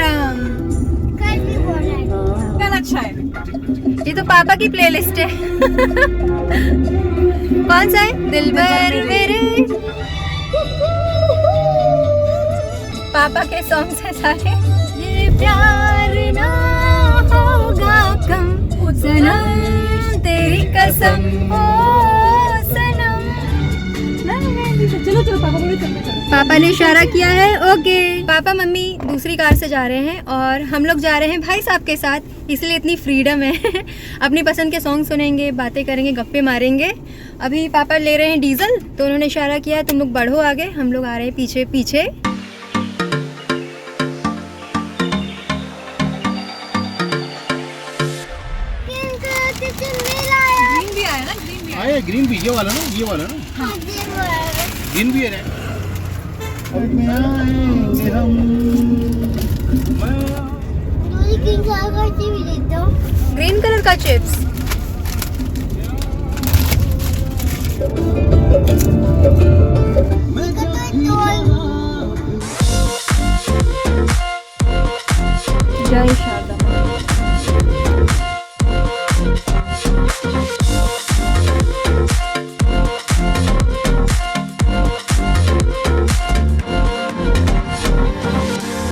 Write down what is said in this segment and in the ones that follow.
सीताराम। गाना अच्छा है। ये तो पापा की प्लेलिस्ट है। कौन सा है? दिलबर मेरे। पापा के सॉन्ग्स हैं सारे। ये प्यार ना होगा कम सनम तेरी कसम ओ सनम। चलो चलो पापा बोले चलते। पापा ने इशारा किया है ओके। पापा मम्मी दूसरी कार से जा रहे हैं और हम लोग जा रहे हैं भाई साहब के साथ, इसलिए इतनी फ्रीडम है। अपनी पसंद के सॉन्ग सुनेंगे, बातें करेंगे, गप्पे मारेंगे। अभी पापा ले रहे हैं डीजल, तो उन्होंने इशारा किया तुम लोग बढ़ो आगे, हम लोग आ रहे हैं पीछे पीछे। ग्रीन भी आया ना, ग्रीन भी आया। ग्रीन भी ये वाला ना, ये वाला ना। हाँ। ग्रीन भी है। अब आएंगे हम। ग्रीन कलर का चिप्स। जय शारदा माँ।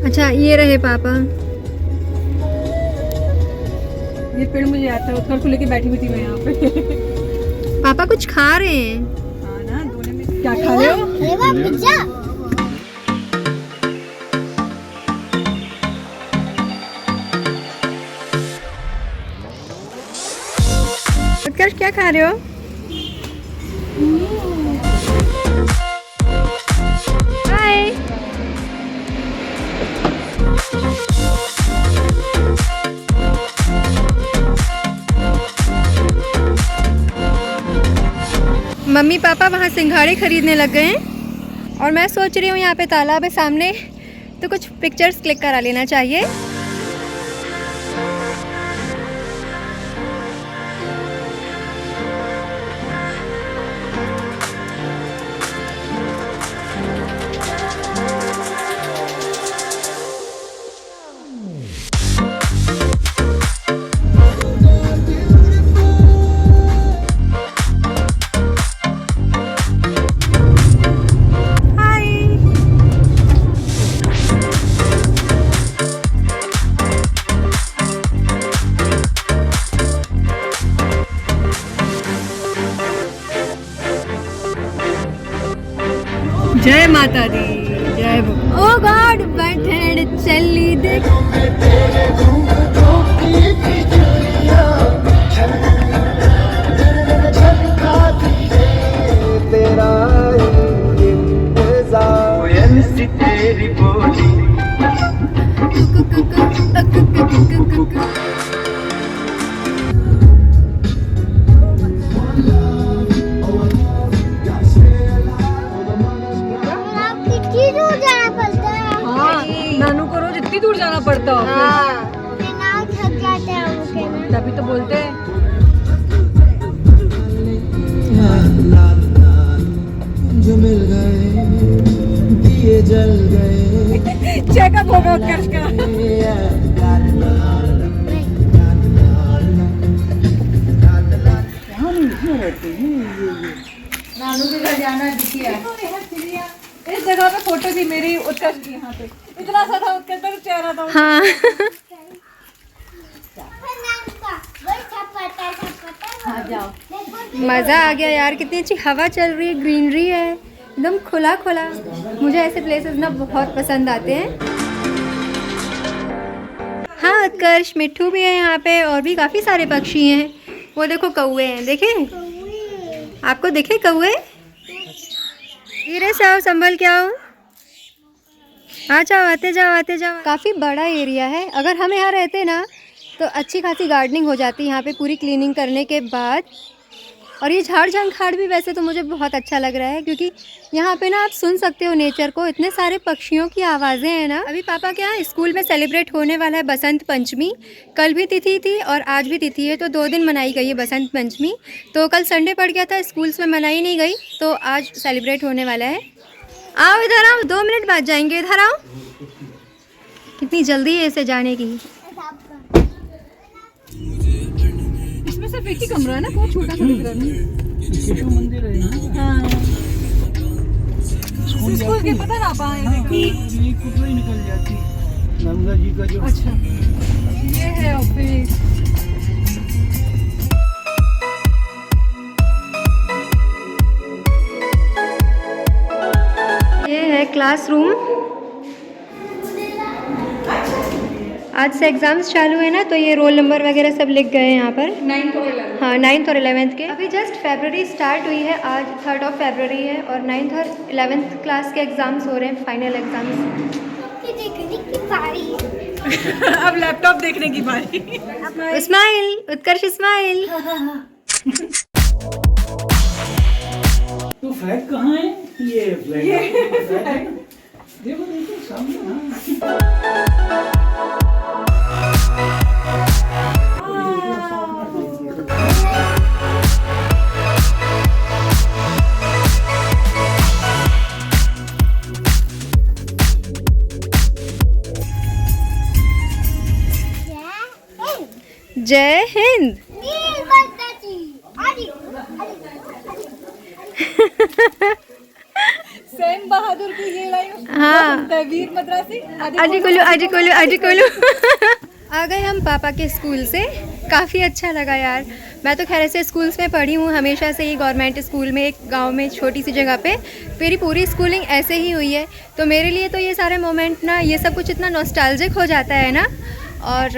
अच्छा ये रहे पापा। ये पेड़ मुझे आता है, उत्तर को लेके बैठी हुई थी मैं यहाँ पे। पापा कुछ खा रहे हैं। हाँ ना, दोनों में क्या खा रहे हो? उत्कर्ष क्या खा रहे हो? हाय। मम्मी पापा वहाँ सिंघाड़े खरीदने लग गए हैं और मैं सोच रही हूँ यहाँ पे तालाब है सामने, तो कुछ पिक्चर्स क्लिक करा लेना चाहिए। जय माता दी, जय ओ गॉड। बैठे चली देख। नानू को रोज इतनी दूर जाना पड़ता है। हाँ। तभी तो बोलते हैं। जो मिल गए दिए जल गए। चेकअप होगा उत्कर्ष का। नानू के घर जाना दिखिया। इस जगह पे फोटो थी मेरी उत्कर्ष की, यहाँ पे इतना सा था उत्कर्ष का चेहरा था। हाँ। हाँ जाओ। मज़ा आ गया यार, कितनी अच्छी हवा चल रही है, ग्रीनरी है, एकदम खुला खुला। मुझे ऐसे प्लेसेस ना बहुत पसंद आते हैं। हाँ उत्कर्ष, मिट्ठू भी है यहाँ पे और भी काफ़ी सारे पक्षी हैं। वो देखो कौवे हैं, देखे? आपको दिखे कौवे? धीरे से आओ, संभल के आओ। आ जाओ, आते जाओ आते जाओ। काफ़ी बड़ा एरिया है। अगर हम यहाँ रहते ना तो अच्छी खासी गार्डनिंग हो जाती यहाँ पे पूरी क्लीनिंग करने के बाद। और ये झाड़ झंखाड़ भी वैसे तो मुझे बहुत अच्छा लग रहा है, क्योंकि यहाँ पे ना आप सुन सकते हो नेचर को, इतने सारे पक्षियों की आवाज़ें हैं ना। अभी पापा के यहाँ स्कूल में सेलिब्रेट होने वाला है बसंत पंचमी। कल भी तिथि थी और आज भी तिथि है, तो 2 दिन मनाई गई है बसंत पंचमी। तो कल संडे पड़ गया था, स्कूल्स में मनाई नहीं गई, तो आज सेलिब्रेट होने वाला है। आओ इधर आओ, 2 मिनट बाद जाएंगे, इधर आओ। कितनी जल्दी है इसे जाने की। इसमें सिर्फ एक ही कमरा है ना, बहुत छोटा सा दिख रहा है। शिशु मंदिर है ना। हाँ। स्कूल के पता ना पाए। ये कुछ ही निकल जाती नर्मदा जी का जो। अच्छा, ये है ऑफिस। ये है क्लासरूम। आज से एग्ज़ाम्स चालू है ना, तो ये रोल नंबर वगैरह सब लिख गए हैं यहाँ पर। 9th और 11th। हाँ, 9th और 11th के। अभी जस्ट फरवरी स्टार्ट हुई है, आज 3rd of फरवरी है और 9th और 11th क्लास के एग्ज़ाम्स हो रहे हैं, फाइनल एग्ज़ाम्स। अब लैपटॉप देखने की बारी। स्माइल उत्कर्ष, स्माइल। तो फ्लैट कहाँ है? ये फ्लैट है। देखो देखो सामने। हाँ। जय हिंद। सेन बहादुर की ये लाइन। हाँ, वीर मद्रासी। अजी कोलू। आ गए हम पापा के स्कूल से। काफ़ी अच्छा लगा यार। मैं तो खैर ऐसे स्कूल्स में पढ़ी हूँ हमेशा से ही, गवर्नमेंट स्कूल में, एक गांव में छोटी सी जगह पे। मेरी पूरी स्कूलिंग ऐसे ही हुई है, तो मेरे लिए तो ये सारे मोमेंट ना, ये सब कुछ इतना नॉस्टैल्जिक हो जाता है ना, और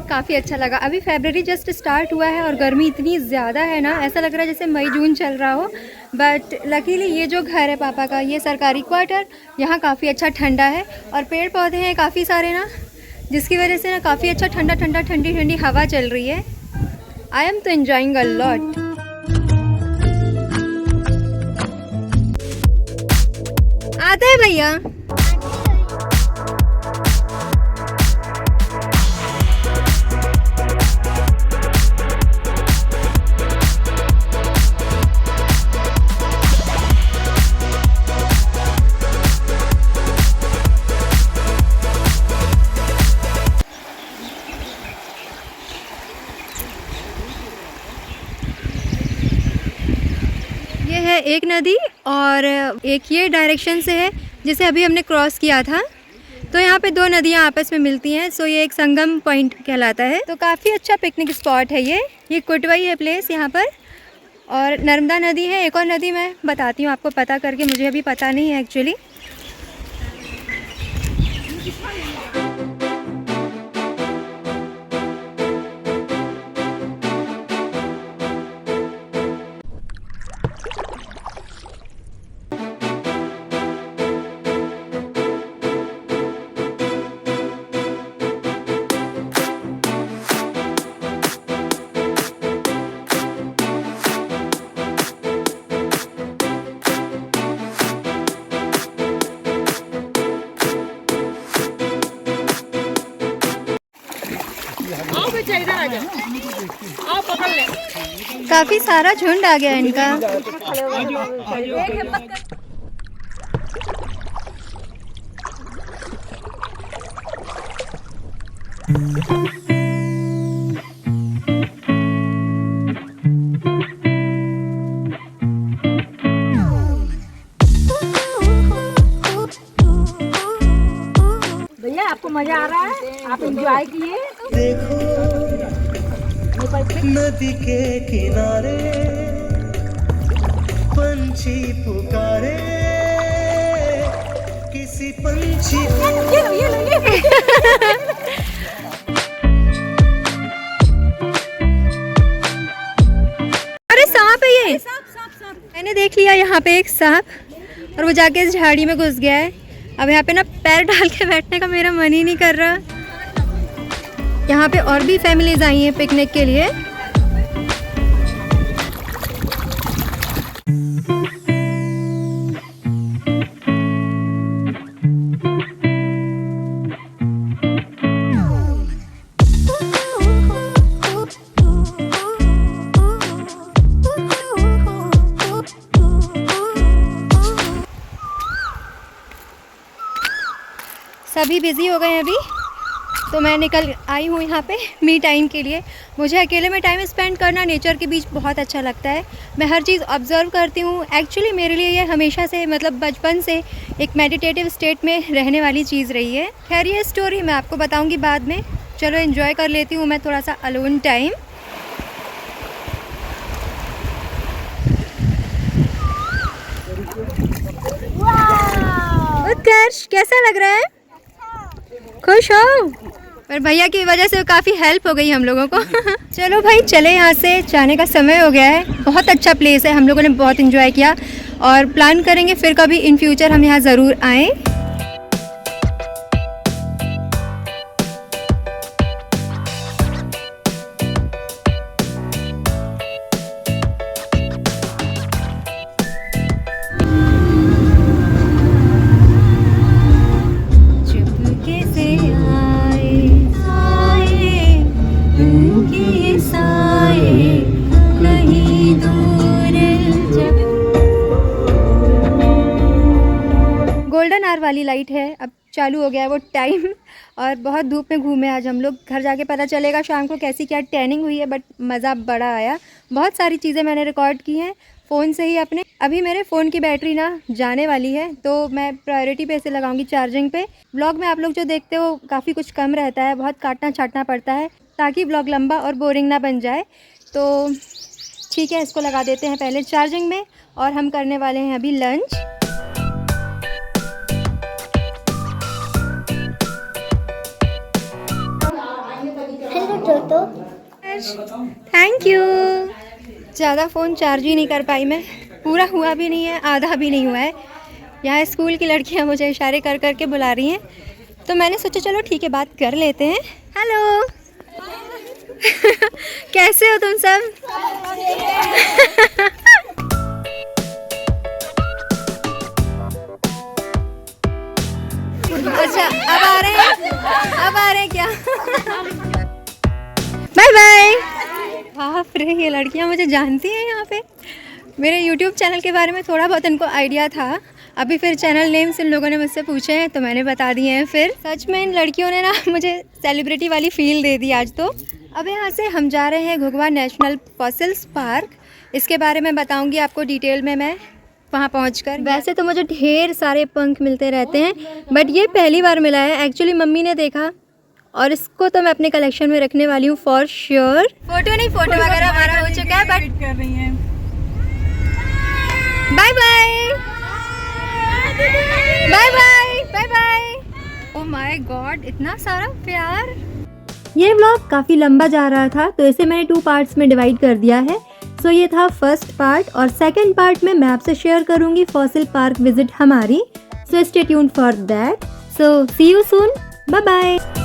काफ़ी अच्छा लगा। अभी फरवरी जस्ट स्टार्ट हुआ है और गर्मी इतनी ज़्यादा है ना, ऐसा लग रहा है जैसे मई जून चल रहा हो। बट लकीली ये जो घर है पापा का, ये सरकारी क्वार्टर, यहाँ काफ़ी अच्छा ठंडा है और पेड़ पौधे हैं काफ़ी सारे ना, जिसकी वजह से ना काफ़ी अच्छा ठंडी ठंडी हवा चल रही है। आई एम तो एंजॉइंग अ लॉट। आते हैं भैया। ये है एक नदी और एक ये डायरेक्शन से है जिसे अभी हमने क्रॉस किया था। तो यहाँ पे दो नदियाँ आपस में मिलती हैं, सो ये एक संगम पॉइंट कहलाता है। तो काफ़ी अच्छा पिकनिक स्पॉट है ये कुटवई है प्लेस यहाँ पर। और नर्मदा नदी है, एक और नदी मैं बताती हूँ आपको पता करके, मुझे अभी पता नहीं है एक्चुअली। काफी सारा झुंड आ गया इनका। भैया आपको मजा आ रहा है, आप एंजॉय किए। देखो नदी के किनारे पंछी पुकारे, किसी पंछी अरे सांप है ये। मैंने देख लिया यहाँ पे एक सांप और वो जाके इस झाड़ी में घुस गया है। अब यहाँ पे ना पैर डाल के बैठने का मेरा मन ही नहीं कर रहा। यहाँ पे और भी फैमिलीज आई हैं पिकनिक के लिए। सभी बिज़ी हो गए हैं अभी, तो मैं निकल आई हूँ यहाँ पे मी टाइम के लिए। मुझे अकेले में टाइम स्पेंड करना नेचर के बीच बहुत अच्छा लगता है। मैं हर चीज़ ऑब्ज़र्व करती हूँ। एक्चुअली मेरे लिए ये हमेशा से मतलब बचपन से एक मेडिटेटिव स्टेट में रहने वाली चीज़ रही है। खैर ये स्टोरी मैं आपको बताऊँगी बाद में। चलो एंजॉय कर लेती हूँ मैं थोड़ा सा अलोन टाइम। उत्कर्ष कैसा लग रहा है? खुश हो? पर भैया की वजह से काफ़ी हेल्प हो गई हम लोगों को। चलो भाई चले यहाँ से, जाने का समय हो गया है। बहुत अच्छा प्लेस है, हम लोगों ने बहुत एंजॉय किया और प्लान करेंगे फिर कभी इन फ्यूचर हम यहाँ ज़रूर आएँ। गोल्डन आवर वाली लाइट है, अब चालू हो गया है वो टाइम। और बहुत धूप में घूमे आज हम लोग। घर जाके पता चलेगा शाम को कैसी क्या टैनिंग हुई है, बट मज़ा बड़ा आया। बहुत सारी चीज़ें मैंने रिकॉर्ड की हैं फ़ोन से ही अपने। अभी मेरे फ़ोन की बैटरी ना जाने वाली है, तो मैं प्रायोरिटी पे इसे लगाऊंगी चार्जिंग पे। ब्लॉग में आप लोग जो देखते हो काफ़ी कुछ कम रहता है, बहुत काटना छाटना पड़ता है ताकि ब्लॉग लंबा और बोरिंग ना बन जाए। तो ठीक है, इसको लगा देते हैं पहले चार्जिंग में और हम करने वाले हैं अभी लंच। Thank you. ज़्यादा फ़ोन चार्ज ही नहीं कर पाई मैं, पूरा हुआ भी नहीं है, आधा भी नहीं हुआ है। यहाँ स्कूल की लड़कियाँ मुझे इशारे कर कर के बुला रही हैं, तो मैंने सोचा चलो ठीक है बात कर लेते हैं। हेलो कैसे हो तुम सब? अच्छा अब आ रहे हैं क्या? Bye bye. बाप रे, ये लड़कियां मुझे जानती हैं यहाँ पे। मेरे YouTube चैनल के बारे में थोड़ा बहुत इनको आइडिया था, अभी फिर चैनल नेम्स इन लोगों ने मुझसे पूछे हैं तो मैंने बता दिए हैं। फिर सच में इन लड़कियों ने ना मुझे सेलिब्रिटी वाली फील दे दी आज तो। अब यहाँ से हम जा रहे हैं घुघवा नेशनल फॉसिल्स पार्क। इसके बारे में बताऊँगी आपको डिटेल में मैं वहाँ पहुँचकर। वैसे तो मुझे ढेर सारे पंख मिलते रहते हैं, बट ये पहली बार मिला है। एक्चुअली मम्मी ने देखा और इसको तो मैं अपने कलेक्शन में रखने वाली हूँ फॉर श्योर। फोटो नहीं, फोटो वगैरह हमारा हो चुका है, बट कर रही हैं। Bye bye bye bye bye bye. Oh my god, इतना सारा प्यार। ये व्लॉग काफ़ी लंबा जा रहा था, तो इसे मैंने 2 पार्ट्स में डिवाइड कर दिया है। सो ये था फर्स्ट पार्ट, और सेकंड पार्ट में मैं आपसे शेयर करूँगी फॉसिल पार्क विजिट हमारी। So stay tuned for that. So see you soon, bye bye.